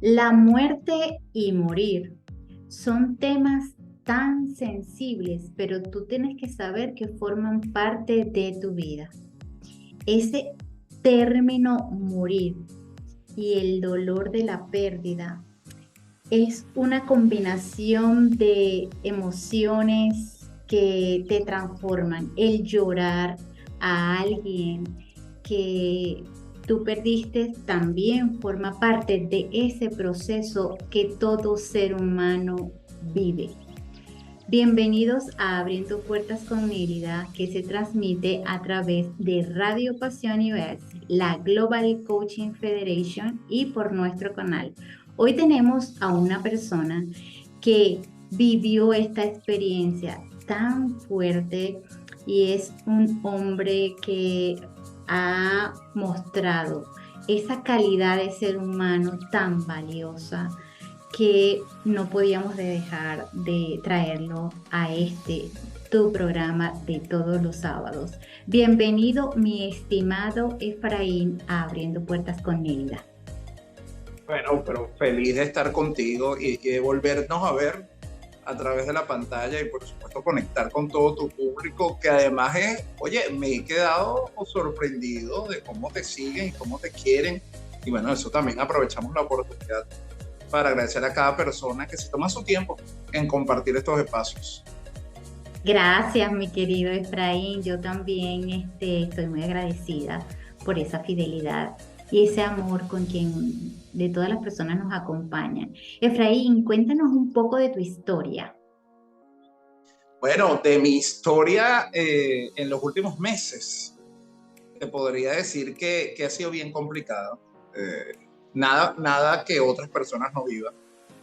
La muerte y morir son temas tan sensibles, pero tú tienes que saber que forman parte de tu vida. Ese término morir y el dolor de la pérdida es una combinación de emociones que te transforman. El llorar a alguien que tú perdiste también forma parte de ese proceso que todo ser humano vive. Bienvenidos a Abriendo Puertas con Mérida, que se transmite a través de Radio Pasión US, la Global Coaching Federation y por nuestro canal. Hoy tenemos a una persona que vivió esta experiencia tan fuerte y es un hombre que ha mostrado esa calidad de ser humano tan valiosa que no podíamos dejar de traerlo a tu programa de todos los sábados. Bienvenido, mi estimado Efraín, a Abriendo Puertas con Nélida. Bueno, pero feliz de estar contigo y de volvernos a ver a través de la pantalla y por supuesto conectar con todo tu público, que además me he quedado sorprendido de cómo te siguen y cómo te quieren. Y bueno, eso también aprovechamos la oportunidad para agradecer a cada persona que se toma su tiempo en compartir estos espacios. Gracias, mi querido Efraín. Yo también estoy muy agradecida por esa fidelidad y ese amor con quien de todas las personas nos acompañan. Efraín, cuéntanos un poco de tu historia. Bueno, de mi historia en los últimos meses, te podría decir que ha sido bien complicado. Nada que otras personas no vivan.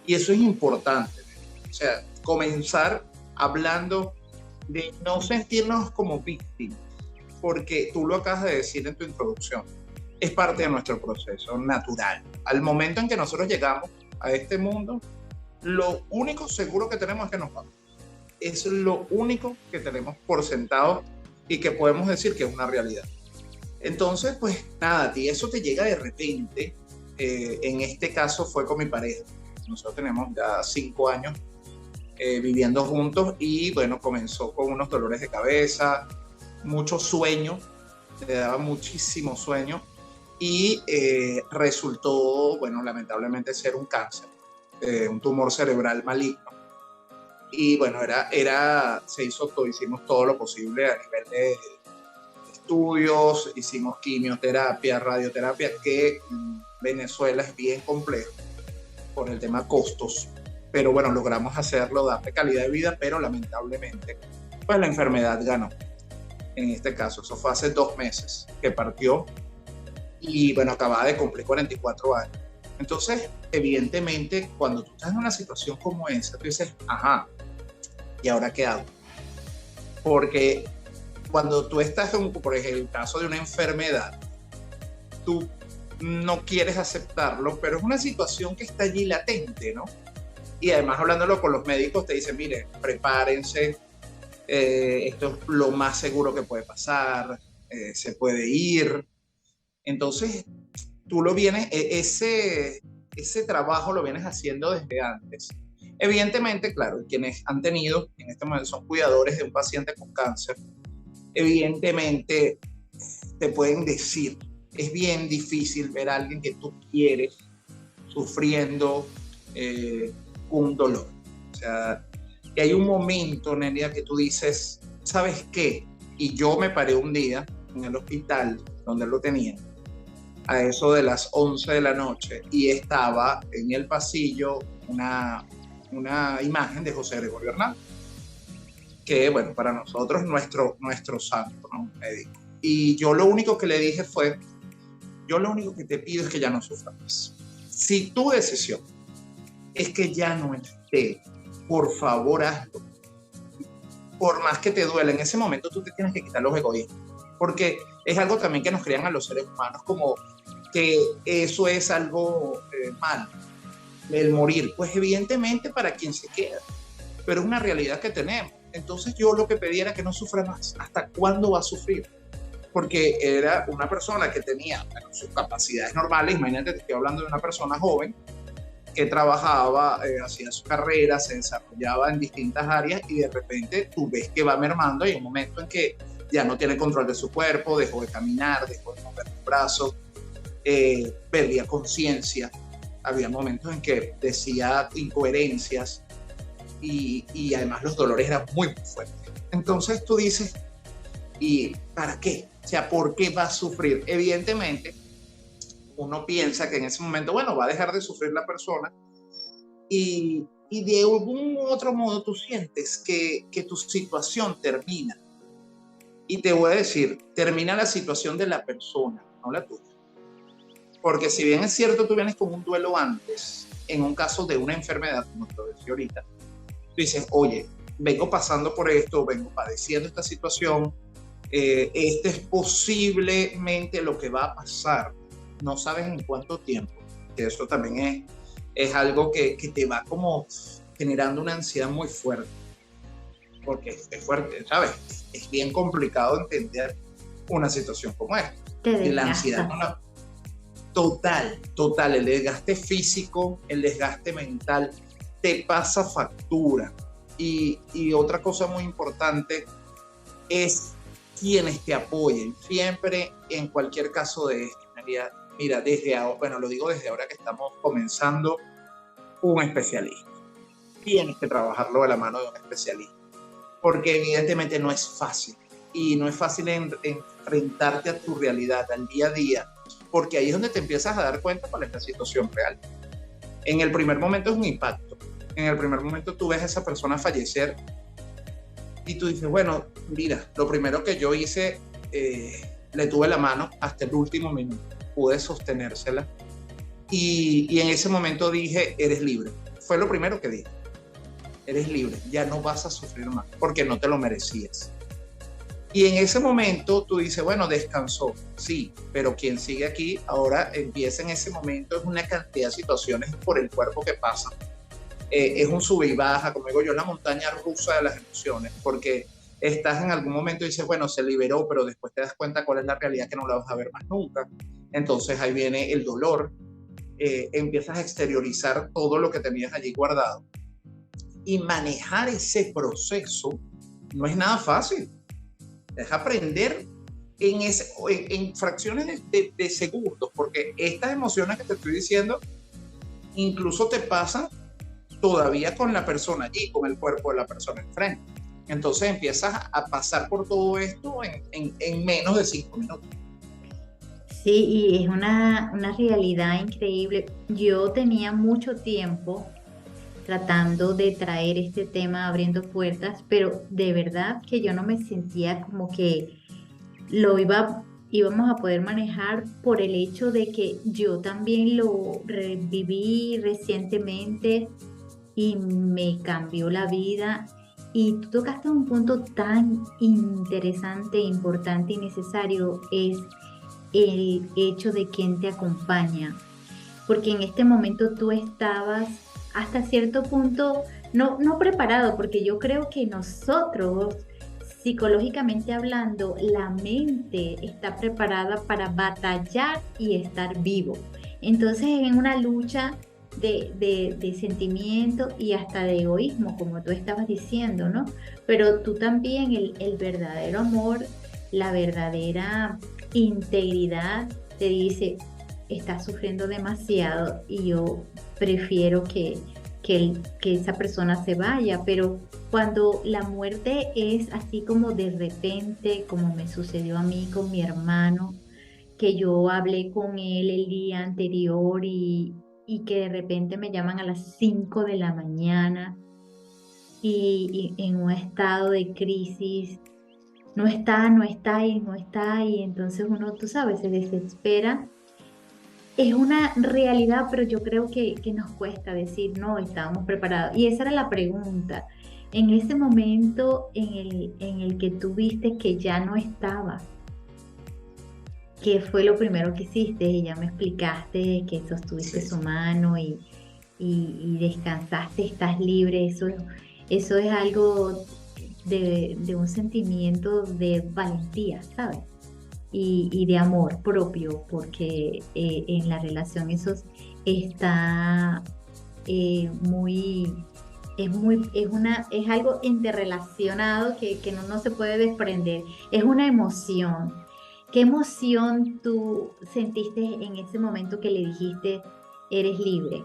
Y eso es importante. O sea, comenzar hablando de no sentirnos como víctimas, porque tú lo acabas de decir en tu introducción, es parte de nuestro proceso natural. Al momento en que nosotros llegamos a este mundo, lo único seguro que tenemos es que nos vamos. Es lo único que tenemos por sentado y que podemos decir que es una realidad. Entonces, pues nada, a ti eso te llega de repente. En este caso fue con mi pareja. Nosotros tenemos ya 5 años viviendo juntos y bueno, comenzó con unos dolores de cabeza, mucho sueño, le daba muchísimo sueño y resultó, bueno, lamentablemente ser un cáncer, un tumor cerebral maligno. Y bueno, se hizo todo, hicimos todo lo posible a nivel de estudios, hicimos quimioterapia, radioterapia, que en Venezuela es bien complejo por el tema costos, pero bueno, logramos hacerlo, darle calidad de vida, pero lamentablemente, pues la enfermedad ganó. En este caso, eso fue hace 2 meses que partió y bueno, acababa de cumplir 44 años. Entonces, evidentemente, cuando tú estás en una situación como esa, tú dices, ajá, ¿y ahora qué hago? Porque cuando tú estás, por ejemplo, el caso de una enfermedad, tú no quieres aceptarlo, pero es una situación que está allí latente, ¿no? Y además hablándolo con los médicos te dicen, mire, prepárense, esto es lo más seguro que puede pasar, se puede ir. Entonces, tú ese trabajo lo vienes haciendo desde antes. Evidentemente, claro, quienes han tenido, en este momento son cuidadores de un paciente con cáncer, evidentemente te pueden decir, es bien difícil ver a alguien que tú quieres sufriendo un dolor. O sea, que hay un momento, Nelia, que tú dices, ¿sabes qué? Y yo me paré un día en el hospital donde lo tenían, a eso de las 11 de la noche, y estaba en el pasillo una imagen de José Gregorio Hernández, que bueno, para nosotros nuestro santo, ¿no? Médico. Y yo lo único que le dije fue, yo lo único que te pido es que ya no sufras más. Si tu decisión es que ya no esté, por favor hazlo. Por más que te duele, en ese momento tú te tienes que quitar los egoísmos, porque es algo también que nos crean a los seres humanos, como que eso es algo malo, el morir. Pues evidentemente para quien se queda, pero es una realidad que tenemos. Entonces yo lo que pedía era que no sufra más. ¿Hasta cuándo va a sufrir? Porque era una persona que tenía sus capacidades normales. Imagínate, te estoy hablando de una persona joven que trabajaba, hacía su carrera, se desarrollaba en distintas áreas y de repente tú ves que va mermando y hay un momento en que ya no tiene control de su cuerpo, dejó de caminar, dejó de mover los brazos, perdía conciencia. Había momentos en que decía incoherencias y además los dolores eran muy fuertes. Entonces tú dices, ¿y para qué? O sea, ¿por qué va a sufrir? Evidentemente, uno piensa que en ese momento, bueno, va a dejar de sufrir la persona y de algún otro modo tú sientes que tu situación termina. Y te voy a decir, termina la situación de la persona, no la tuya. Porque si bien es cierto, tú vienes con un duelo antes, en un caso de una enfermedad, como te lo decía ahorita, tú dices, oye, vengo pasando por esto, vengo padeciendo esta situación, este es posiblemente lo que va a pasar, no sabes en cuánto tiempo, que eso también es algo que te va como generando una ansiedad muy fuerte, porque es fuerte, ¿sabes? Es bien complicado entender una situación como esta. Te Y la ansiedad no la... Total, el desgaste físico, el desgaste mental, te pasa factura. Y otra cosa muy importante es quienes te apoyen, siempre en cualquier caso de esto. Mira, desde ahora, bueno, lo digo desde ahora que estamos comenzando, un especialista. Tienes que trabajarlo de la mano de un especialista, porque evidentemente no es fácil, y no es fácil enfrentarte a tu realidad, al día a día, porque ahí es donde te empiezas a dar cuenta cuál es la situación real. En el primer momento es un impacto, en el primer momento tú ves a esa persona fallecer y tú dices, bueno, mira, lo primero que yo hice, le tuve la mano hasta el último minuto, pude sostenérsela y en ese momento dije, eres libre. Fue lo primero que dije, eres libre, ya no vas a sufrir más porque no te lo merecías. Y en ese momento tú dices, bueno, descansó, sí, pero quien sigue aquí ahora empieza en ese momento, es una cantidad de situaciones por el cuerpo que pasa. Es un sube y baja, como digo yo, la montaña rusa de las emociones, porque estás en algún momento y dices, bueno, se liberó, pero después te das cuenta cuál es la realidad, que no la vas a ver más nunca. Entonces ahí viene el dolor, empiezas a exteriorizar todo lo que tenías allí guardado. Y manejar ese proceso no es nada fácil. Es aprender en fracciones de segundos, porque estas emociones que te estoy diciendo incluso te pasan todavía con la persona allí, con el cuerpo de la persona enfrente. Entonces empiezas a pasar por todo esto en menos de 5 minutos. Sí, y es una realidad increíble. Yo tenía mucho tiempo tratando de traer este tema abriendo puertas, pero de verdad que yo no me sentía como que íbamos a poder manejar por el hecho de que yo también lo reviví recientemente y me cambió la vida. Y tú tocaste un punto tan interesante, importante y necesario, es el hecho de quién te acompaña, porque en este momento tú estabas hasta cierto punto no preparado, porque yo creo que nosotros, psicológicamente hablando, la mente está preparada para batallar y estar vivo. Entonces, en una lucha de sentimiento y hasta de egoísmo, como tú estabas diciendo, ¿no? Pero tú también, el verdadero amor, la verdadera integridad te dice, estás sufriendo demasiado y yo prefiero que esa persona se vaya, pero cuando la muerte es así como de repente, como me sucedió a mí con mi hermano, que yo hablé con él el día anterior y que de repente me llaman a las 5 de la mañana y en un estado de crisis, no está, y entonces uno, tú sabes, se desespera. Es una realidad, pero yo creo que nos cuesta decir, no, estábamos preparados. Y esa era la pregunta. En ese momento en el que tú viste que ya no estaba, ¿qué fue lo primero que hiciste? Y ya me explicaste que sostuviste Sí, su mano y descansaste, estás libre. Eso es algo de un sentimiento de valentía, ¿sabes? Y de amor propio, porque en la relación eso está muy, es algo interrelacionado que no se puede desprender. Es una emoción. ¿Qué emoción tú sentiste en ese momento que le dijiste, eres libre?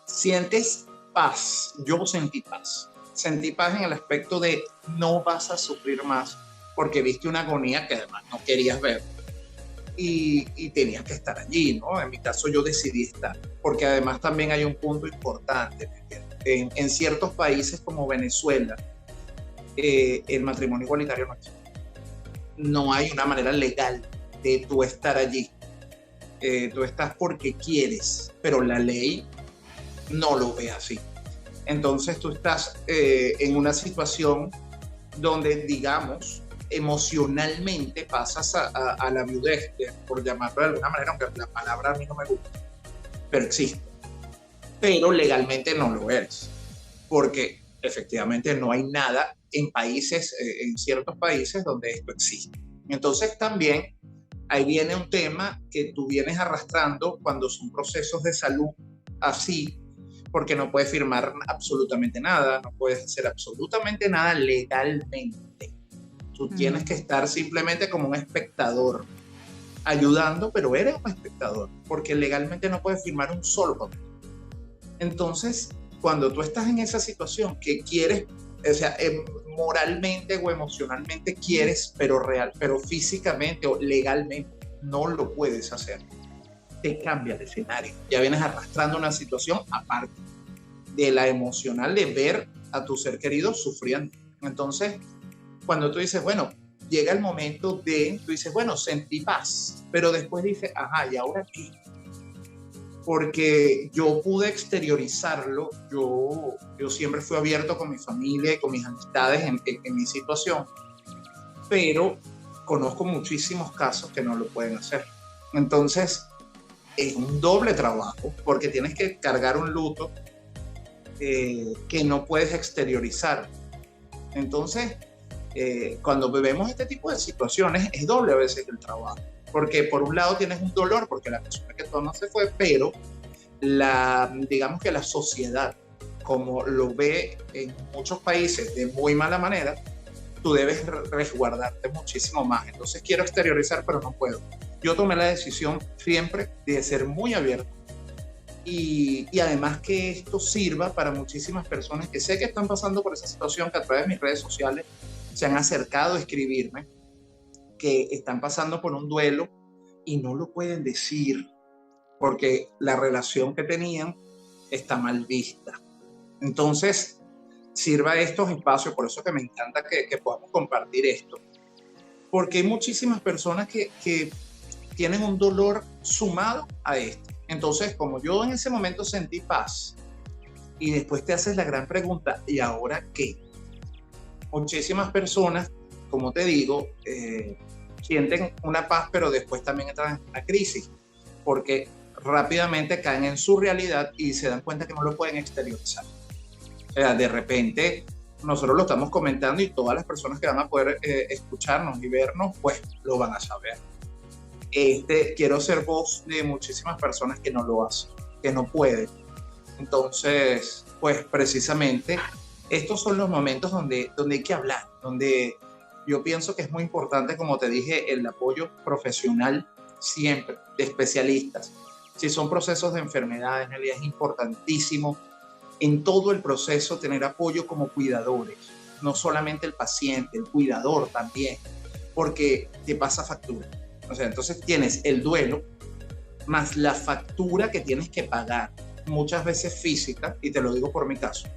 Sientes paz. Yo sentí paz. Sentí paz en el aspecto de no vas a sufrir más porque viste una agonía que además no querías ver y tenías que estar allí, ¿no? En mi caso yo decidí estar, porque además también hay un punto importante. En ciertos países como Venezuela, el matrimonio igualitario no existe. No hay una manera legal de tú estar allí. Tú estás porque quieres, pero la ley no lo ve así. Entonces tú estás en una situación donde, digamos, emocionalmente pasas a la viudez, por llamarlo de alguna manera, aunque la palabra a mí no me gusta, pero existe. Pero legalmente no lo eres, porque efectivamente no hay nada en países, en ciertos países donde esto existe. Entonces también ahí viene un tema que tú vienes arrastrando cuando son procesos de salud así, porque no puedes firmar absolutamente nada, no puedes hacer absolutamente nada legalmente. Tú tienes que estar simplemente como un espectador, ayudando, pero eres un espectador, porque legalmente no puedes firmar un solo papel. Entonces, cuando tú estás en esa situación que quieres, o sea, moralmente o emocionalmente quieres, pero físicamente o legalmente no lo puedes hacer, te cambia el escenario. Ya vienes arrastrando una situación aparte de la emocional de ver a tu ser querido sufriendo. Entonces, cuando tú dices, bueno, llega el momento de, tú dices, bueno, sentí paz, pero después dices, ajá, ¿y ahora qué? Porque yo pude exteriorizarlo, yo siempre fui abierto con mi familia y con mis amistades en mi situación, pero conozco muchísimos casos que no lo pueden hacer. Entonces, es un doble trabajo, porque tienes que cargar un luto que no puedes exteriorizar. Entonces, cuando vemos este tipo de situaciones, es doble a veces el trabajo. Porque por un lado tienes un dolor, porque la persona que tú no se fue, pero digamos que la sociedad, como lo ve en muchos países de muy mala manera, tú debes resguardarte muchísimo más. Entonces quiero exteriorizar, pero no puedo. Yo tomé la decisión siempre de ser muy abierto y además que esto sirva para muchísimas personas que sé que están pasando por esa situación, que a través de mis redes sociales se han acercado a escribirme, que están pasando por un duelo y no lo pueden decir porque la relación que tenían está mal vista. Entonces, sirva estos espacios, por eso que me encanta que podamos compartir esto, porque hay muchísimas personas que tienen un dolor sumado a esto. Entonces, como yo en ese momento sentí paz, y después te haces la gran pregunta, ¿y ahora qué? Muchísimas personas, como te digo, sienten una paz, pero después también entran en una crisis, porque rápidamente caen en su realidad y se dan cuenta que no lo pueden exteriorizar. O sea, de repente nosotros lo estamos comentando y todas las personas que van a poder escucharnos y vernos, pues lo van a saber. Quiero ser voz de muchísimas personas que no lo hacen, que no pueden. Entonces, pues precisamente estos son los momentos donde hay que hablar, donde yo pienso que es muy importante, como te dije, el apoyo profesional siempre, de especialistas. Si son procesos de enfermedades, en realidad es importantísimo en todo el proceso tener apoyo como cuidadores, no solamente el paciente, el cuidador también, porque te pasa factura. O sea, entonces tienes el duelo más la factura que tienes que pagar, muchas veces física, y te lo digo por mi caso,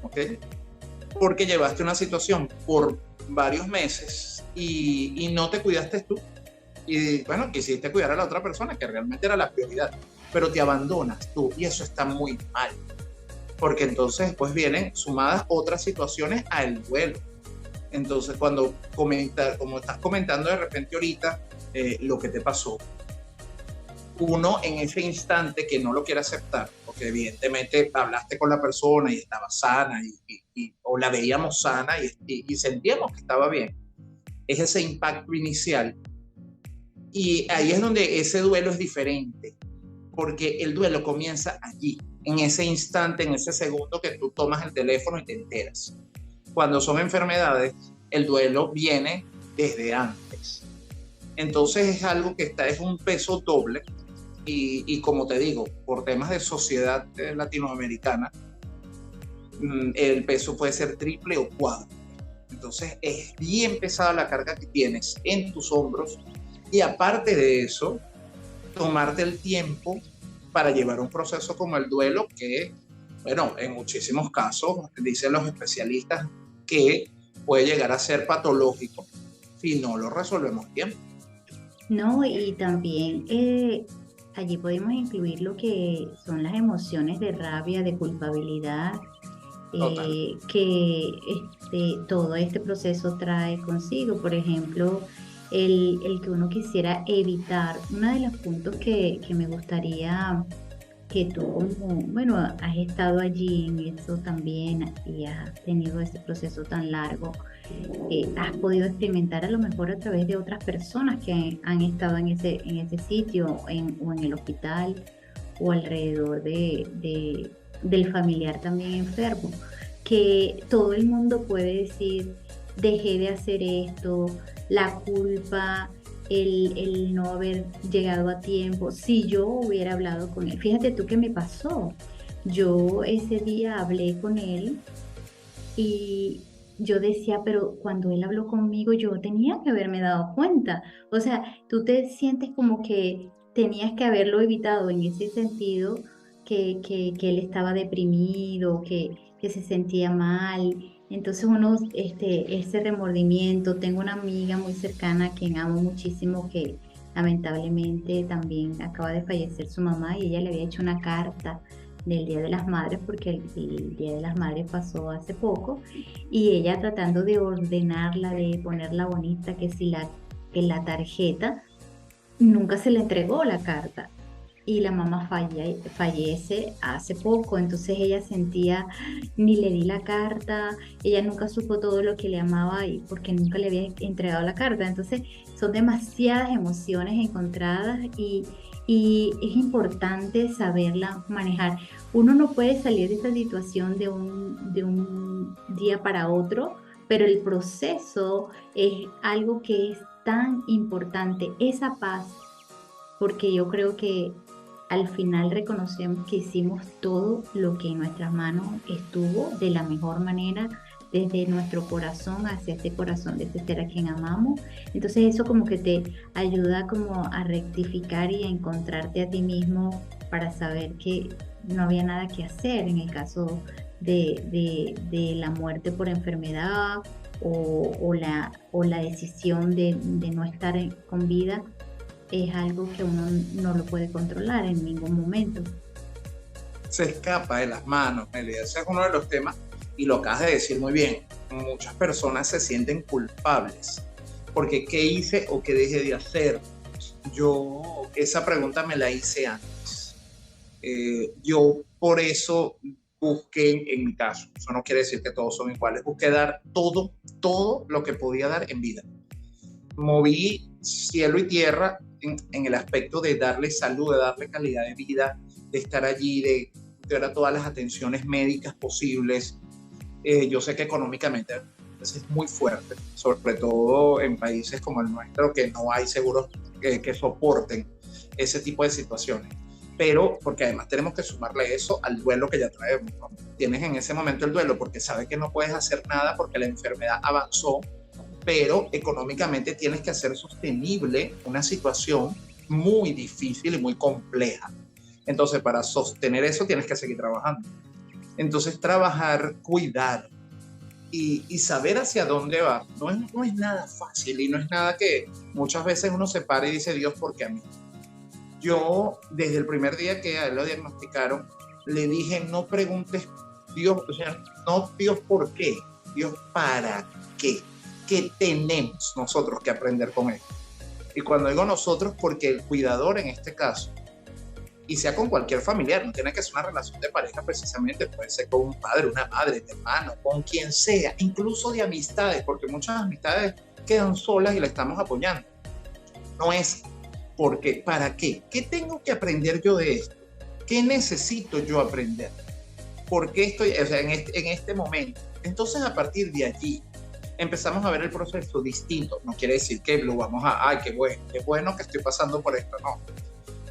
¿ok? Porque llevaste una situación por varios meses y no te cuidaste tú. Y bueno, quisiste cuidar a la otra persona, que realmente era la prioridad, pero te abandonas tú y eso está muy mal, porque entonces después vienen sumadas otras situaciones al duelo. Entonces cuando como estás comentando de repente ahorita lo que te pasó, uno en ese instante que no lo quiere aceptar, porque evidentemente hablaste con la persona y estaba sana o la veíamos sana y sentíamos que estaba bien, es ese impacto inicial. Y ahí es donde ese duelo es diferente, porque el duelo comienza allí, en ese instante, en ese segundo que tú tomas el teléfono y te enteras. Cuando son enfermedades, el duelo viene desde antes. Entonces es algo que es un peso doble y como te digo, por temas de sociedad latinoamericana, el peso puede ser triple o cuádruple. Entonces es bien pesada la carga que tienes en tus hombros y aparte de eso, tomarte el tiempo para llevar un proceso como el duelo que, bueno, en muchísimos casos, dicen los especialistas, que puede llegar a ser patológico si no lo resolvemos bien. No, y también allí podemos incluir lo que son las emociones de rabia, de culpabilidad, Total. que todo este proceso trae consigo. Por ejemplo, el que uno quisiera evitar. Uno de los puntos que me gustaría que tú, como, bueno, has estado allí en eso también y has tenido ese proceso tan largo, has podido experimentar a lo mejor a través de otras personas que han estado en ese sitio o en el hospital o alrededor del familiar también enfermo, que todo el mundo puede decir, dejé de hacer esto, la culpa, el no haber llegado a tiempo, si yo hubiera hablado con él. Fíjate tú qué me pasó. Yo ese día hablé con él y yo decía, pero cuando él habló conmigo, yo tenía que haberme dado cuenta. O sea, tú te sientes como que tenías que haberlo evitado en ese sentido, que él estaba deprimido, que se sentía mal. Entonces uno, ese remordimiento, tengo una amiga muy cercana a quien amo muchísimo que lamentablemente también acaba de fallecer su mamá y ella le había hecho una carta del Día de las Madres, porque el Día de las Madres pasó hace poco, y ella tratando de ordenarla, de ponerla bonita, que la tarjeta, nunca se le entregó la carta. Y la mamá fallece hace poco, entonces ella sentía, ni le di la carta, ella nunca supo todo lo que le amaba y porque nunca le había entregado la carta. Entonces son demasiadas emociones encontradas y es importante saberla manejar. Uno no puede salir de esta situación de un día para otro, pero el proceso es algo que es tan importante, esa paz, porque yo creo que al final reconocemos que hicimos todo lo que en nuestras manos estuvo de la mejor manera, desde nuestro corazón hacia ese corazón de ese ser a quien amamos. Entonces eso como que te ayuda como a rectificar y a encontrarte a ti mismo para saber que no había nada que hacer en el caso de la muerte por enfermedad o la decisión de no estar con vida. Es algo que uno no lo puede controlar en ningún momento. Se escapa de las manos, Melia. Ese es uno de los temas y lo acabas de decir muy bien. Muchas personas se sienten culpables porque qué hice o qué dejé de hacer. Yo esa pregunta me la hice antes. Yo por eso busqué, en mi caso, eso no quiere decir que todos son iguales, busqué dar todo lo que podía dar en vida. Moví cielo y tierra en el aspecto de darle salud, de darle calidad de vida, de estar allí, de dar todas las atenciones médicas posibles. Yo sé que económicamente es muy fuerte, sobre todo en países como el nuestro, que no hay seguros que soporten ese tipo de situaciones. Pero porque además tenemos que sumarle eso al duelo que ya traemos, ¿no? Tienes en ese momento el duelo porque sabes que no puedes hacer nada porque la enfermedad avanzó, pero económicamente tienes que hacer sostenible una situación muy difícil y muy compleja. Entonces, para sostener eso tienes que seguir trabajando. Entonces, trabajar, cuidar y saber hacia dónde va no es nada fácil y no es nada que muchas veces uno se para y dice, Dios, ¿por qué a mí? Yo, desde el primer día que a él lo diagnosticaron, le dije, no preguntes Dios, o sea, no Dios por qué, Dios para qué. ¿Qué tenemos nosotros que aprender con él? Y cuando digo nosotros, porque el cuidador en este caso, y sea con cualquier familiar, no tiene que ser una relación de pareja precisamente, puede ser con un padre, una madre, un hermano, con quien sea, incluso de amistades, porque muchas amistades quedan solas y le estamos apoyando. No es Porque, ¿para qué? ¿Qué tengo que aprender yo de esto? ¿Qué necesito yo aprender? ¿Por qué estoy, o sea, en este momento? Entonces, a partir de allí, empezamos a ver el proceso distinto. No quiere decir que lo vamos a, ay, qué bueno que estoy pasando por esto, no.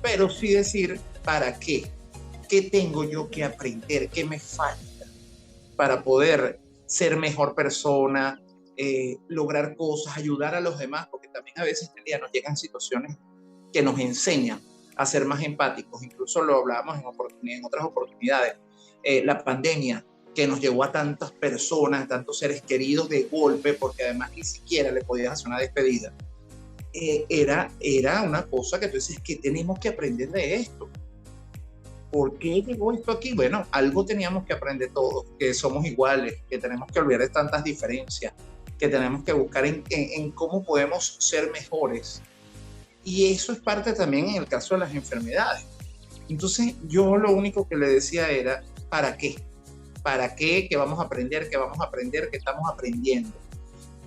Pero sí decir, ¿para qué? ¿Qué tengo yo que aprender? ¿Qué me falta para poder ser mejor persona, lograr cosas, ayudar a los demás? Porque también a veces en día nos llegan situaciones que nos enseñan a ser más empáticos. Incluso lo hablábamos en otras oportunidades. La pandemia que nos llevó a tantas personas, a tantos seres queridos de golpe, porque además ni siquiera le podías hacer una despedida. Era una cosa que tú dices, que tenemos que aprender de esto. ¿Por qué llegó esto aquí? Bueno, algo teníamos que aprender todos, que somos iguales, que tenemos que olvidar de tantas diferencias, que tenemos que buscar en cómo podemos ser mejores. Y eso es parte también en el caso de las enfermedades. Entonces yo lo único que le decía era, ¿para qué? ¿Para qué? ¿Qué vamos a aprender? ¿Qué vamos a aprender? ¿Qué estamos aprendiendo?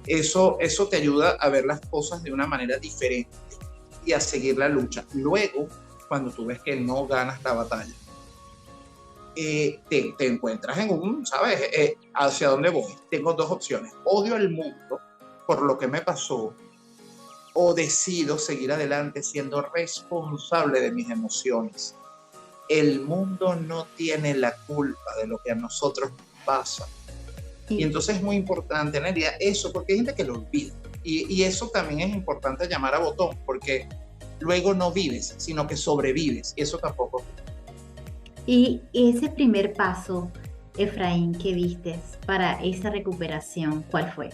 Eso te ayuda a ver las cosas de una manera diferente y a seguir la lucha. Luego, cuando tú ves que no ganas la batalla, te encuentras en ¿sabes? ¿Hacia dónde voy? Tengo dos opciones. Odio al mundo por lo que me pasó, o decido seguir adelante siendo responsable de mis emociones. El mundo no tiene la culpa de lo que a nosotros nos pasa. Y entonces es muy importante, Nelia, eso, porque hay gente que lo olvida. Y eso también es importante llamar a botón, porque luego no vives, sino que sobrevives. Y eso tampoco. Y ese primer paso, Efraín, que vistes para esa recuperación, ¿cuál fue?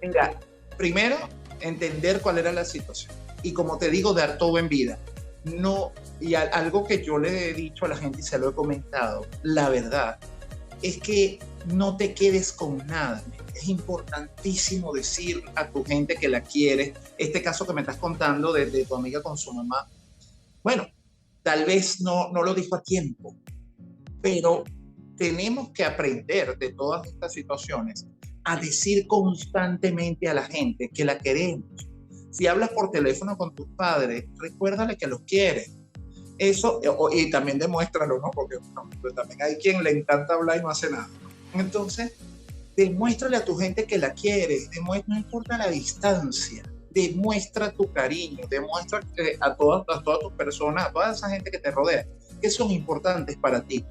Venga, primero, entender cuál era la situación. Y como te digo, dar todo en vida. No, y algo que yo le he dicho a la gente y se lo he comentado, la verdad, es que no te quedes con nada. Es importantísimo decir a tu gente que la quieres. Este caso que me estás contando de tu amiga con su mamá, bueno, tal vez no lo dijo a tiempo, pero tenemos que aprender de todas estas situaciones a decir constantemente a la gente que la queremos. Si hablas por teléfono con tus padres, recuérdale que los quieres. Eso, y también demuéstralo, ¿no? Porque pues también hay quien le encanta hablar y no hace nada. Entonces, demuéstrale a tu gente que la quieres, no importa la distancia, demuestra tu cariño, demuestra a todas tus personas, a toda esa gente que te rodea, que son importantes para ti.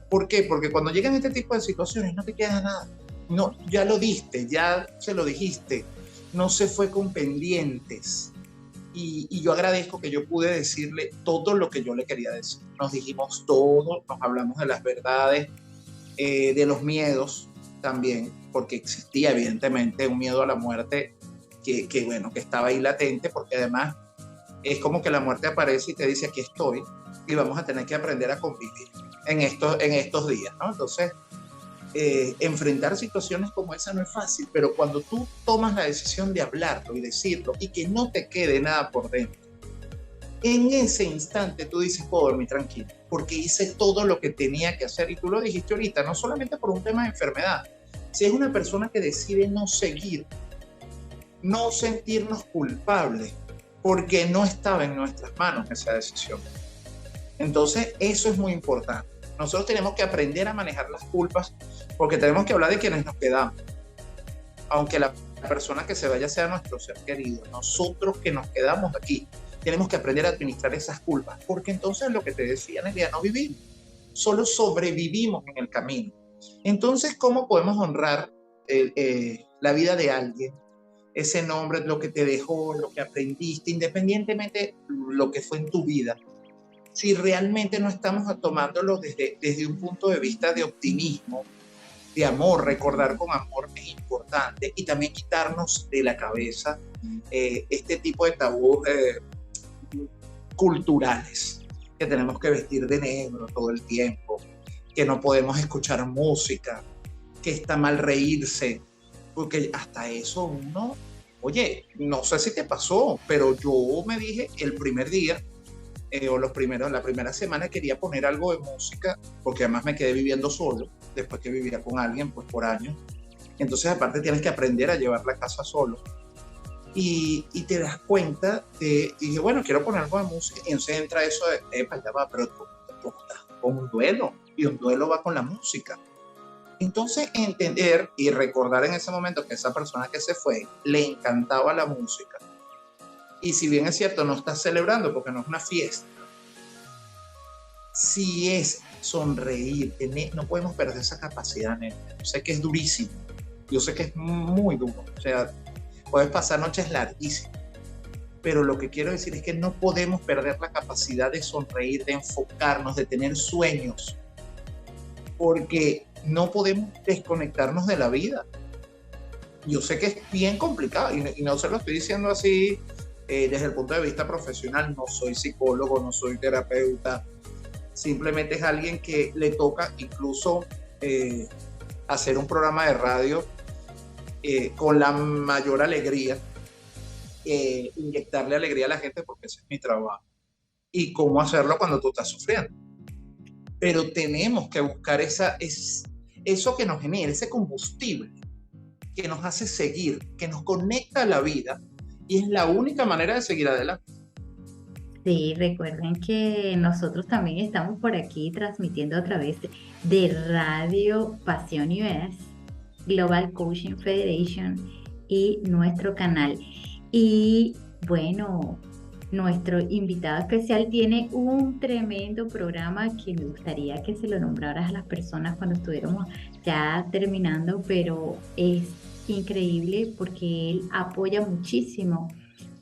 ¿Por qué? Porque cuando llegan este tipo de situaciones no te queda nada. No, ya lo diste, ya se lo dijiste, no se fue con pendientes. Y yo agradezco que yo pude decirle todo lo que yo le quería decir. Nos dijimos todo, nos hablamos de las verdades, de los miedos también, porque existía evidentemente un miedo a la muerte que estaba ahí latente, porque además es como que la muerte aparece y te dice, aquí estoy, y vamos a tener que aprender a convivir en estos días, ¿no? Entonces, enfrentar situaciones como esa no es fácil, pero cuando tú tomas la decisión de hablarlo y decirlo y que no te quede nada por dentro, en ese instante tú dices, puedo dormir tranquilo, porque hice todo lo que tenía que hacer. Y tú lo dijiste ahorita, no solamente por un tema de enfermedad. Si es una persona que decide no seguir, no sentirnos culpables, porque no estaba en nuestras manos esa decisión. Entonces, eso es muy importante. Nosotros tenemos que aprender a manejar las culpas, porque tenemos que hablar de quienes nos quedamos. Aunque la persona que se vaya sea nuestro ser querido, nosotros que nos quedamos aquí, tenemos que aprender a administrar esas culpas, porque entonces lo que te decía, Nelia, no vivimos, solo sobrevivimos en el camino. Entonces, ¿cómo podemos honrar la vida de alguien? Ese nombre, lo que te dejó, lo que aprendiste, independientemente de lo que fue en tu vida, si realmente no estamos tomándolo desde un punto de vista de optimismo, de amor. Recordar con amor es importante, y también quitarnos de la cabeza este tipo de tabús culturales, que tenemos que vestir de negro todo el tiempo, que no podemos escuchar música, que está mal reírse, porque hasta eso uno, oye, no sé si te pasó, pero yo me dije el primer día, la primera semana quería poner algo de música, porque además me quedé viviendo solo, después que vivía con alguien pues por años. Entonces aparte tienes que aprender a llevar la casa solo. y te das cuenta de, y dije, bueno, quiero poner algo de música, y entonces entra eso de, ya va, pero tú estás con un duelo, y un duelo va con la música. Entonces, entender y recordar en ese momento que esa persona que se fue le encantaba la música. Y si bien es cierto, no estás celebrando porque no es una fiesta, sí es sonreír, no podemos perder esa capacidad, nena. Yo sé que es durísimo, yo sé que es muy duro, o sea, puedes pasar noches larguísimas, pero lo que quiero decir es que no podemos perder la capacidad de sonreír, de enfocarnos, de tener sueños, porque no podemos desconectarnos de la vida. Yo sé que es bien complicado y no se lo estoy diciendo así desde el punto de vista profesional. No soy psicólogo, no soy terapeuta, simplemente es alguien que le toca incluso hacer un programa de radio con la mayor alegría, inyectarle alegría a la gente, porque ese es mi trabajo, y cómo hacerlo cuando tú estás sufriendo. Pero tenemos que buscar eso que nos genera, ese combustible que nos hace seguir, que nos conecta a la vida, y es la única manera de seguir adelante. Sí, recuerden que nosotros también estamos por aquí transmitiendo a través de Radio Pasión US, Global Coaching Federation y nuestro canal. Y bueno, nuestro invitado especial tiene un tremendo programa que me gustaría que se lo nombraras a las personas cuando estuviéramos ya terminando, pero es increíble porque él apoya muchísimo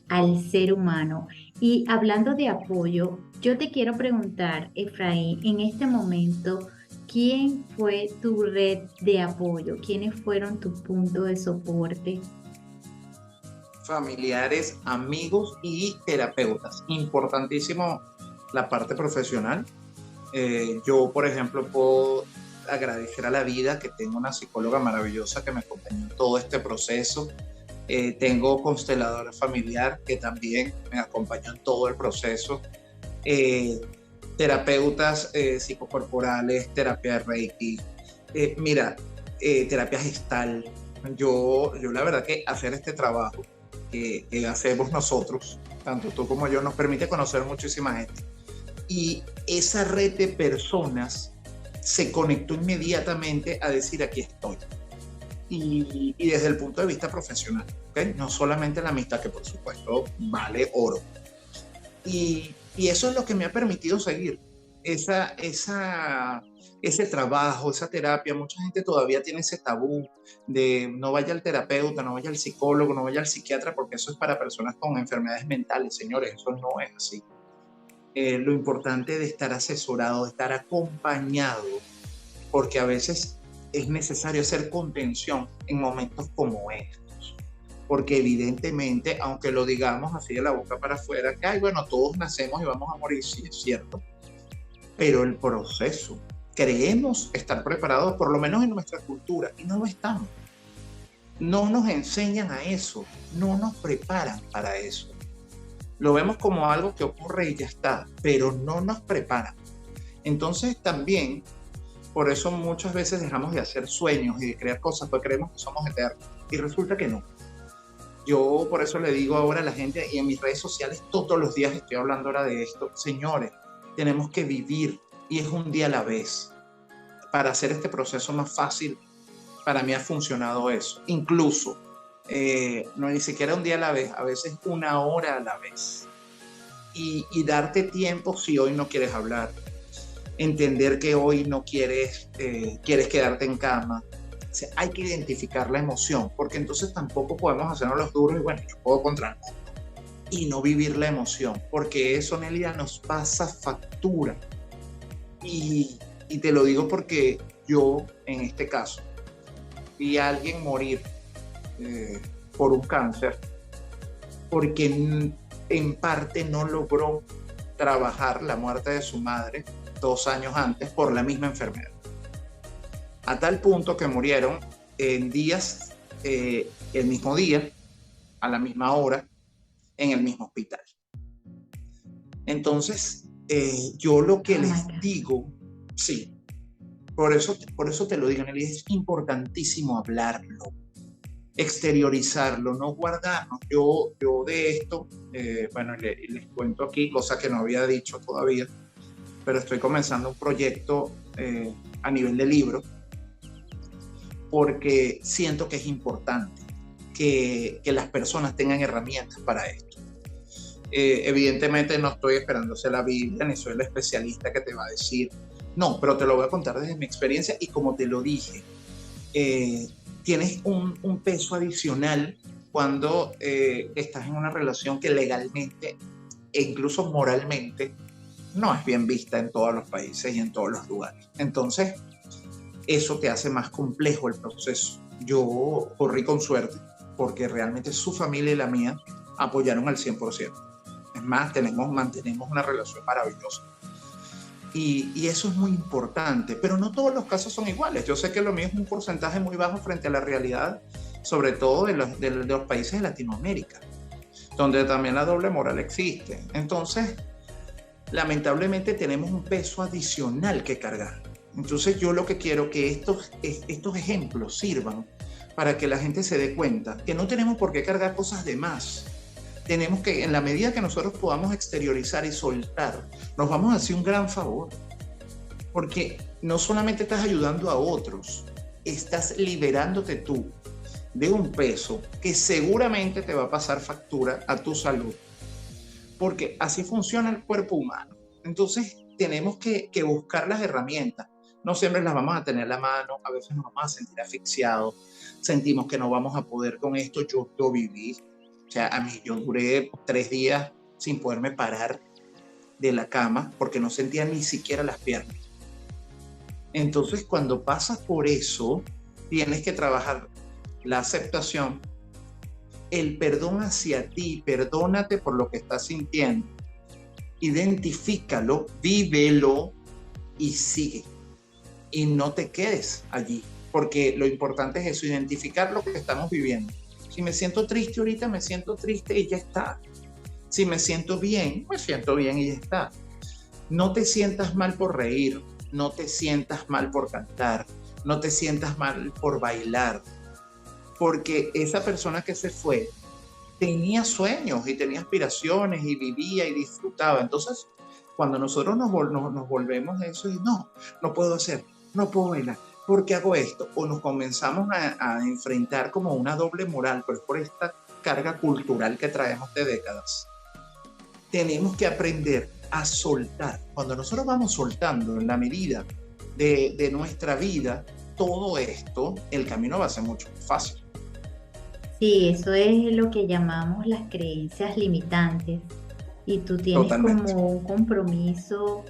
al ser humano. Y hablando de apoyo, yo te quiero preguntar, Efraín, en este momento, ¿quién fue tu red de apoyo? ¿Quiénes fueron tus puntos de soporte? Familiares, amigos y terapeutas. Importantísimo la parte profesional. Yo, por ejemplo, puedo agradecer a la vida que tengo una psicóloga maravillosa que me acompañó en todo este proceso. Tengo consteladora familiar que también me acompañó en todo el proceso. Terapeutas psicocorporales, terapia de Reiki. Mira, terapia gestal. Yo la verdad que hacer este trabajo que hacemos nosotros, tanto tú como yo, nos permite conocer muchísima gente. Y esa red de personas se conectó inmediatamente a decir, aquí estoy. Y desde el punto de vista profesional, ¿okay? No solamente la amistad, que por supuesto vale oro. Y eso es lo que me ha permitido seguir ese trabajo, esa terapia. Mucha gente todavía tiene ese tabú de no vaya al terapeuta, no vaya al psicólogo, no vaya al psiquiatra, porque eso es para personas con enfermedades mentales. Señores, eso no es así. Lo importante de estar asesorado, de estar acompañado, porque a veces es necesario hacer contención en momentos como estos, porque evidentemente, aunque lo digamos así de la boca para afuera, que ay, bueno, todos nacemos y vamos a morir, sí es cierto, pero el proceso, creemos estar preparados, por lo menos en nuestra cultura, y no lo estamos. No nos enseñan a eso, no nos preparan para eso. Lo vemos como algo que ocurre y ya está, pero no nos preparan. Entonces también, por eso muchas veces dejamos de hacer sueños y de crear cosas, porque creemos que somos eternos, y resulta que no. Yo por eso le digo ahora a la gente, y en mis redes sociales todos los días estoy hablando ahora de esto, señores, tenemos que vivir, y es un día a la vez. Para hacer este proceso más fácil, para mí ha funcionado eso. Incluso, no ni siquiera un día a la vez, a veces una hora a la vez. Y darte tiempo si hoy no quieres hablar. Entender que hoy no quieres quedarte en cama. O sea, hay que identificar la emoción, porque entonces tampoco podemos hacernos los duros y bueno, yo puedo contra el mundo y no vivir la emoción, porque eso, Nelia, nos pasa factura. Y te lo digo porque yo, en este caso, vi a alguien morir por un cáncer, porque en parte no logró trabajar la muerte de su madre 2 años antes por la misma enfermedad. A tal punto que murieron en días, el mismo día, a la misma hora, en el mismo hospital. Entonces, yo lo que les digo, sí, por eso te lo digo, Nelly, es importantísimo hablarlo. exteriorizarlo, no guardarnos. Yo de esto, bueno, les cuento aquí, cosa que no había dicho todavía, pero estoy comenzando un proyecto a nivel de libro, porque siento que es importante que las personas tengan herramientas para esto. Evidentemente no estoy esperando ser la Biblia, ni soy el especialista que te va a decir, no, pero te lo voy a contar desde mi experiencia y como te lo dije, tienes un peso adicional cuando estás en una relación que legalmente e incluso moralmente no es bien vista en todos los países y en todos los lugares. Entonces, eso te hace más complejo el proceso. Yo corrí con suerte porque realmente su familia y la mía apoyaron al 100%. Es más, mantenemos una relación maravillosa. Y eso es muy importante, pero no todos los casos son iguales. Yo sé que lo mío es un porcentaje muy bajo frente a la realidad, sobre todo de los países de Latinoamérica, donde también la doble moral existe. Entonces, lamentablemente tenemos un peso adicional que cargar. Entonces yo lo que quiero que estos ejemplos sirvan para que la gente se dé cuenta que no tenemos por qué cargar cosas de más. Tenemos que, en la medida que nosotros podamos exteriorizar y soltar, nos vamos a hacer un gran favor. Porque no solamente estás ayudando a otros, estás liberándote tú de un peso que seguramente te va a pasar factura a tu salud. Porque así funciona el cuerpo humano. Entonces tenemos que buscar las herramientas. No siempre las vamos a tener a la mano, a veces nos vamos a sentir asfixiados, sentimos que no vamos a poder con esto. Yo lo viví. O sea, a mí yo duré 3 días sin poderme parar de la cama porque no sentía ni siquiera las piernas. Entonces, cuando pasas por eso, tienes que trabajar la aceptación, el perdón hacia ti, perdónate por lo que estás sintiendo, identifícalo, vívelo y sigue. Y no te quedes allí, porque lo importante es eso, identificar lo que estamos viviendo. Si me siento triste ahorita, me siento triste y ya está. Si me siento bien y ya está. No te sientas mal por reír, no te sientas mal por cantar, no te sientas mal por bailar, porque esa persona que se fue tenía sueños y tenía aspiraciones y vivía y disfrutaba. Entonces, cuando nosotros nos volvemos eso y no puedo hacer, no puedo bailar, ¿por qué hago esto? O nos comenzamos a enfrentar como una doble moral, pero es por esta carga cultural que traemos de décadas. Tenemos que aprender a soltar. Cuando nosotros vamos soltando en la medida de nuestra vida, todo esto, el camino va a ser mucho más fácil. Sí, eso es lo que llamamos las creencias limitantes. Y tú tienes Totalmente. como un compromiso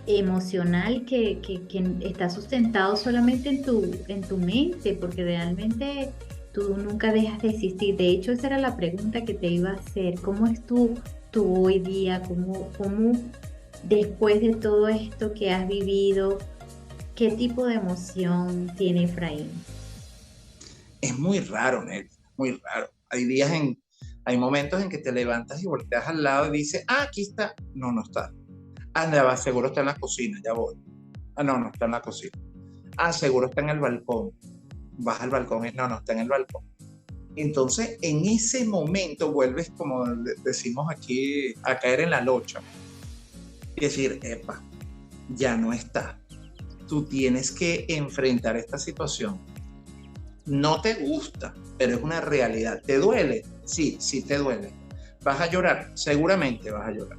emocional que está sustentado solamente en tu mente, porque realmente tú nunca dejas de existir. De hecho, esa era la pregunta que te iba a hacer. ¿Cómo es tú hoy día? ¿Cómo después de todo esto que has vivido, qué tipo de emoción tiene Efraín? Es muy raro, Nelly, muy raro. Hay momentos en que te levantas y volteas al lado y dices, aquí está. No, no está. Va, seguro está en la cocina, ya voy. No está en la cocina. Seguro está en el balcón. Vas al balcón y no está en el balcón. Entonces, en ese momento vuelves, como decimos aquí, a caer en la locha. Y decir, epa, ya no está. Tú tienes que enfrentar esta situación. No te gusta, pero es una realidad. ¿Te duele? Sí, sí te duele. ¿Vas a llorar? Seguramente vas a llorar.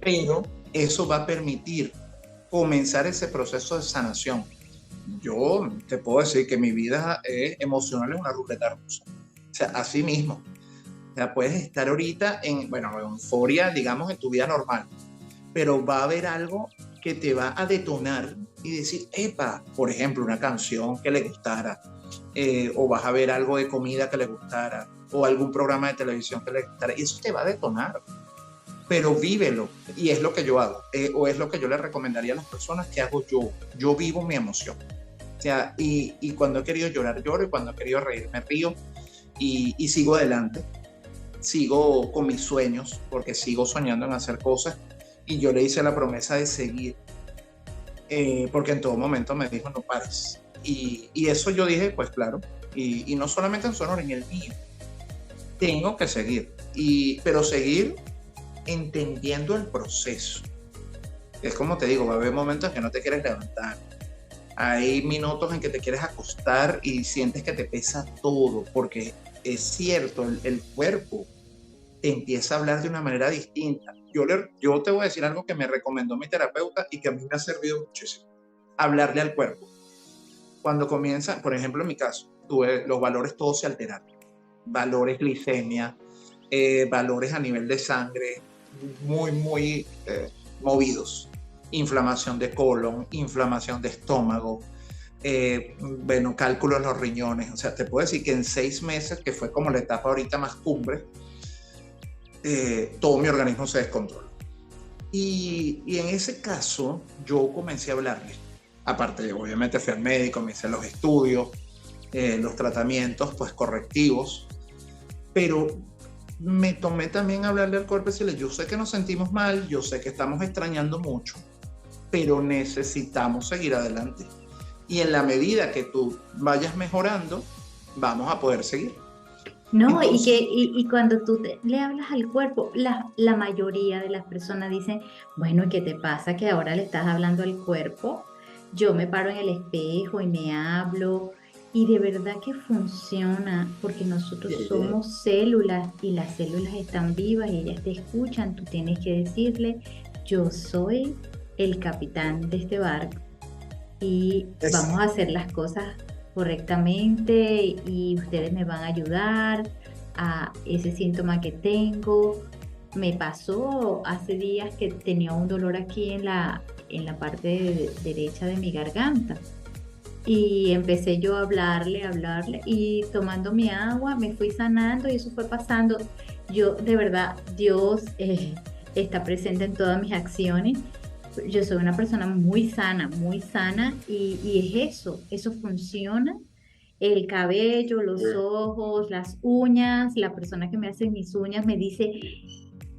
Pero eso va a permitir comenzar ese proceso de sanación. Yo te puedo decir que mi vida emocional es una ruleta rusa. O sea, así mismo. O sea, puedes estar ahorita en euforia, digamos, en tu vida normal, pero va a haber algo que te va a detonar y decir, epa, por ejemplo, una canción que le gustara, o vas a ver algo de comida que le gustara, o algún programa de televisión que le gustara, y eso te va a detonar. Pero vívelo, y es lo que yo hago, o es lo que yo le recomendaría a las personas que hago yo vivo mi emoción. O sea, y cuando he querido llorar, lloro, y cuando he querido reír, me río, y sigo adelante, sigo con mis sueños, porque sigo soñando en hacer cosas, y yo le hice la promesa de seguir, porque en todo momento me dijo, no pares. Y eso yo dije, pues claro, y no solamente en Sonora, en el mío. Tengo que seguir, pero seguir entendiendo el proceso. Es como te digo, va a haber momentos en que no te quieres levantar. Hay minutos en que te quieres acostar y sientes que te pesa todo, porque es cierto, el cuerpo te empieza a hablar de una manera distinta. Yo te voy a decir algo que me recomendó mi terapeuta y que a mí me ha servido muchísimo. Hablarle al cuerpo. Cuando comienza, por ejemplo, en mi caso, los valores todos se alteraron. Valores glicemia, valores a nivel de sangre muy movidos. Inflamación de colon, inflamación de estómago, bueno, cálculo en los riñones. O sea, te puedo decir que en 6 meses, que fue como la etapa ahorita más cumbre, todo mi organismo se descontrola. Y en ese caso, yo comencé a hablarle. Aparte, obviamente fui al médico, me hice los estudios, los tratamientos, pues correctivos, pero me tomé también a hablarle al cuerpo y decirle, yo sé que nos sentimos mal, yo sé que estamos extrañando mucho, pero necesitamos seguir adelante. Y en la medida que tú vayas mejorando, vamos a poder seguir. No, entonces, y cuando tú le hablas al cuerpo, la mayoría de las personas dicen, bueno, ¿qué te pasa que ahora le estás hablando al cuerpo? Yo me paro en el espejo y me hablo, y de verdad que funciona, porque nosotros somos células y las células están vivas y ellas te escuchan. Tú tienes que decirle, yo soy el capitán de este barco y vamos a hacer las cosas correctamente y ustedes me van a ayudar a ese síntoma que tengo. Me pasó hace días que tenía un dolor aquí en la parte derecha de mi garganta y empecé yo a hablarle y tomando mi agua me fui sanando y eso fue pasando. Yo, de verdad, Dios está presente en todas mis acciones. Yo soy una persona muy sana y es eso funciona. El cabello, los ojos, las uñas, la persona que me hace mis uñas me dice,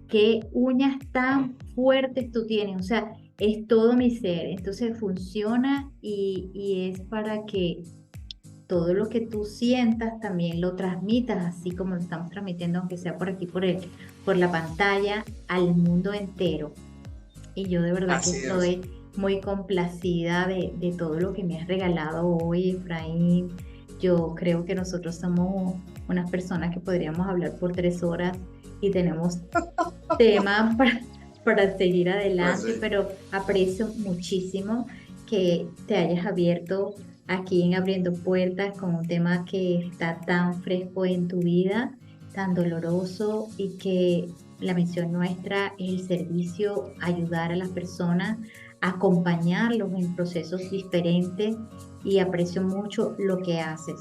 ¿qué uñas tan fuertes tú tienes? O sea, es todo mi ser. Entonces funciona y es para que todo lo que tú sientas también lo transmitas, así como lo estamos transmitiendo, aunque sea por aquí, por la pantalla, al mundo entero. Y yo de verdad que estoy muy complacida de todo lo que me has regalado hoy, Efraín. Yo creo que nosotros somos unas personas que podríamos hablar por 3 horas y tenemos temas para seguir adelante, pero aprecio muchísimo que te hayas abierto aquí en Abriendo Puertas con un tema que está tan fresco en tu vida, tan doloroso y que la misión nuestra es el servicio, ayudar a las personas, acompañarlos en procesos diferentes y aprecio mucho lo que haces.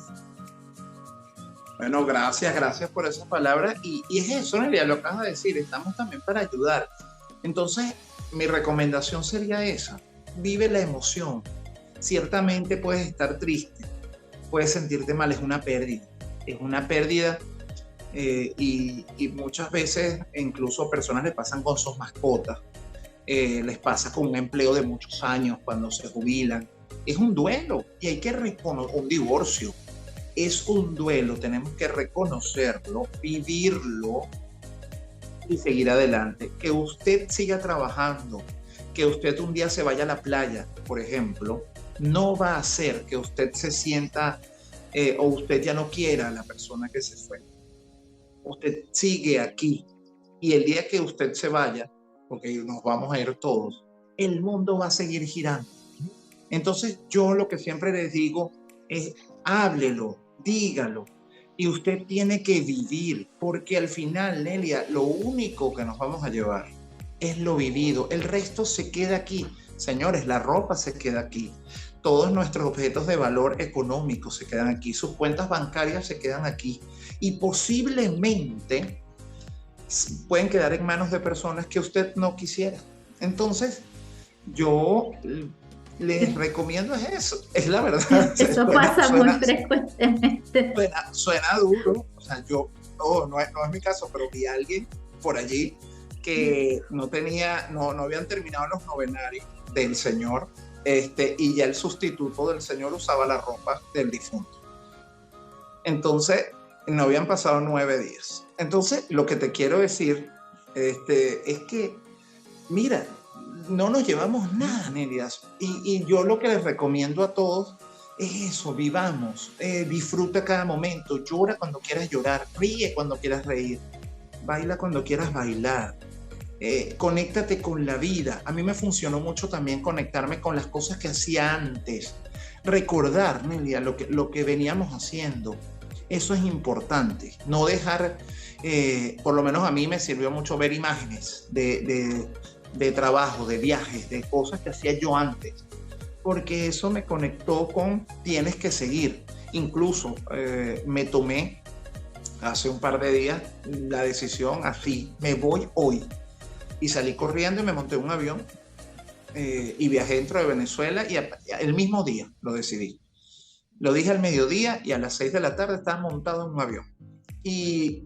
Bueno, gracias por esas palabras y es eso, Nelia, lo acabas de decir, estamos también para ayudar. Entonces, mi recomendación sería esa, vive la emoción. Ciertamente puedes estar triste, puedes sentirte mal, es una pérdida. Y muchas veces incluso personas les pasan con sus mascotas, les pasa con un empleo de muchos años cuando se jubilan. Es un duelo y hay que reconocer, un divorcio es un duelo, tenemos que reconocerlo, vivirlo y seguir adelante. Que usted siga trabajando, que usted un día se vaya a la playa, por ejemplo, no va a hacer que usted se sienta o usted ya no quiera a la persona que se fue. Usted sigue aquí y el día que usted se vaya, porque nos vamos a ir todos, el mundo va a seguir girando. Entonces yo lo que siempre les digo es háblelo, dígalo y usted tiene que vivir, porque al final, Nelia, lo único que nos vamos a llevar es lo vivido, el resto se queda aquí. Señores, la ropa se queda aquí, todos nuestros objetos de valor económico se quedan aquí, sus cuentas bancarias se quedan aquí y posiblemente pueden quedar en manos de personas que usted no quisiera. Entonces, yo les recomiendo eso, es la verdad. Eso pasa muy frecuentemente. Suena duro, o sea, no es mi caso, pero vi a alguien por allí que no habían terminado los novenarios del Señor, y ya el sustituto del Señor usaba la ropa del difunto. Entonces, no habían pasado 9 días. Entonces, lo que te quiero decir es que, mira, no nos llevamos nada, Nelias. Y yo lo que les recomiendo a todos es eso, vivamos, disfruta cada momento, llora cuando quieras llorar, ríe cuando quieras reír, baila cuando quieras bailar, conéctate con la vida. A mí me funcionó mucho también conectarme con las cosas que hacía antes, recordar, Nelia, lo que veníamos haciendo. Eso es importante, no dejar, por lo menos a mí me sirvió mucho ver imágenes de trabajo, de viajes, de cosas que hacía yo antes, porque eso me conectó con tienes que seguir. Incluso me tomé hace un par de días la decisión así, me voy hoy. Y salí corriendo y me monté en un avión y viajé dentro de Venezuela y el mismo día lo decidí. Lo dije al mediodía y a las 6 de la tarde estaba montado en un avión. Y,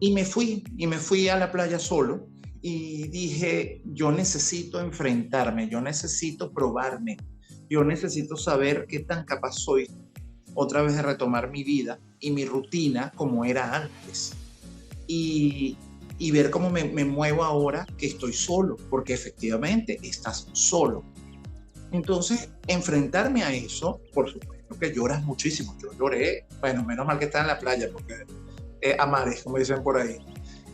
y me fui a la playa solo y dije, yo necesito enfrentarme, yo necesito probarme, yo necesito saber qué tan capaz soy otra vez de retomar mi vida y mi rutina como era antes. Y ver cómo me muevo ahora que estoy solo, porque efectivamente estás solo. Entonces, enfrentarme a eso, por supuesto que lloras muchísimo. Yo lloré, bueno, menos mal que estaba en la playa, porque a mares, como dicen por ahí.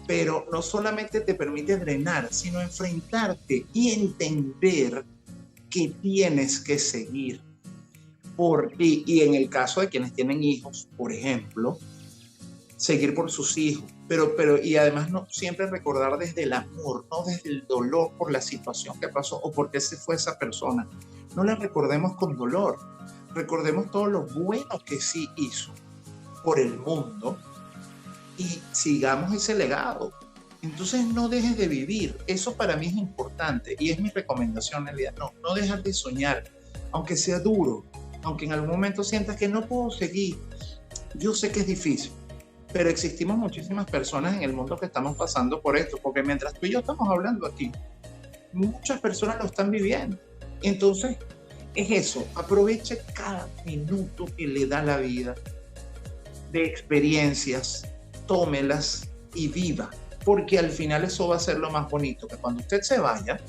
Pero no solamente te permite drenar, sino enfrentarte y entender que tienes que seguir. Y en el caso de quienes tienen hijos, por ejemplo, seguir por sus hijos, y además no siempre recordar desde el amor, no desde el dolor por la situación que pasó o por qué se fue esa persona. No la recordemos con dolor, recordemos todo lo bueno que sí hizo por el mundo y sigamos ese legado. Entonces no dejes de vivir, eso para mí es importante y es mi recomendación en realidad. No dejes de soñar, aunque sea duro, aunque en algún momento sientas que no puedo seguir. Yo sé que es difícil, pero existimos muchísimas personas en el mundo que estamos pasando por esto, porque mientras tú y yo estamos hablando aquí, muchas personas lo están viviendo. Entonces, es eso, aproveche cada minuto que le da la vida de experiencias, tómelas y viva, porque al final eso va a ser lo más bonito, que cuando usted se vaya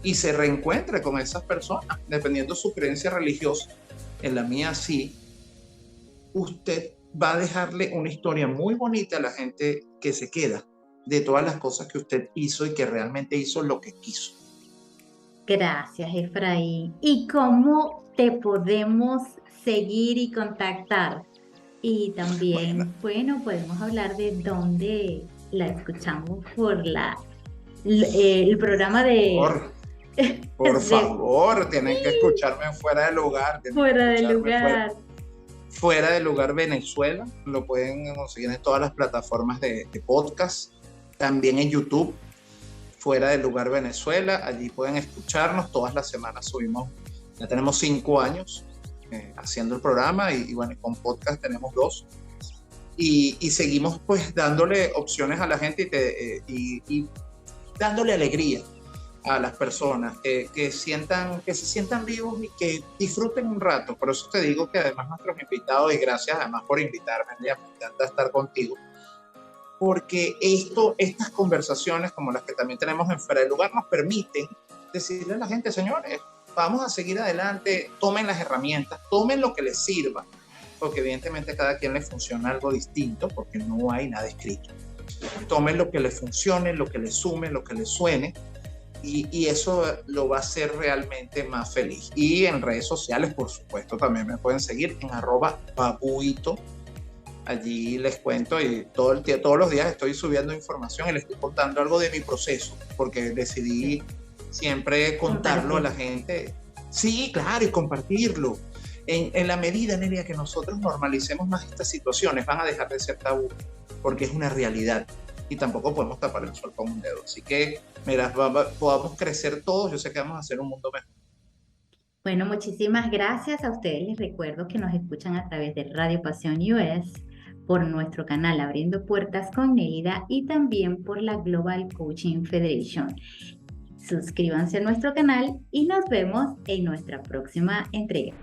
y se reencuentre con esas personas, dependiendo de su creencia religiosa, en la mía sí, usted va a dejarle una historia muy bonita a la gente que se queda de todas las cosas que usted hizo y que realmente hizo lo que quiso. Gracias, Efraín. ¿Y cómo te podemos seguir y contactar? Y Bueno, también, bueno, podemos hablar de dónde la escuchamos por el programa por, por de favor, tienen que escucharme fuera de lugar, tienen que Fuera de escucharme lugar. fuera de lugar Venezuela. Lo pueden conseguir en todas las plataformas de podcast, también en YouTube. Fuera del lugar Venezuela, allí pueden escucharnos, todas las semanas subimos, ya tenemos 5 años haciendo el programa y bueno, con podcast tenemos 2 y seguimos pues dándole opciones a la gente y dándole alegría a las personas que se sientan vivos y que disfruten un rato. Por eso te digo que además nuestros invitados, y gracias además por invitarme, me encanta estar contigo, porque estas conversaciones, como las que también tenemos en Fuera del Lugar, nos permiten decirle a la gente, señores, vamos a seguir adelante, tomen las herramientas, tomen lo que les sirva, porque evidentemente a cada quien le funciona algo distinto, porque no hay nada escrito. Tomen lo que les funcione, lo que les sume, lo que les suene, y eso lo va a hacer realmente más feliz. Y en redes sociales, por supuesto, también me pueden seguir en @babuito. Allí les cuento y todos los días estoy subiendo información y les estoy contando algo de mi proceso, porque decidí siempre contarlo a la gente. Sí, claro, y compartirlo. En la medida, Nelia, que nosotros normalicemos más estas situaciones, van a dejar de ser tabú, porque es una realidad. Y tampoco podemos tapar el sol con un dedo. Así que, mira, podamos crecer todos. Yo sé que vamos a hacer un mundo mejor. Bueno, muchísimas gracias a ustedes. Les recuerdo que nos escuchan a través de Radio Pasión US, por nuestro canal Abriendo Puertas con Neida y también por la Global Coaching Federation. Suscríbanse a nuestro canal y nos vemos en nuestra próxima entrega.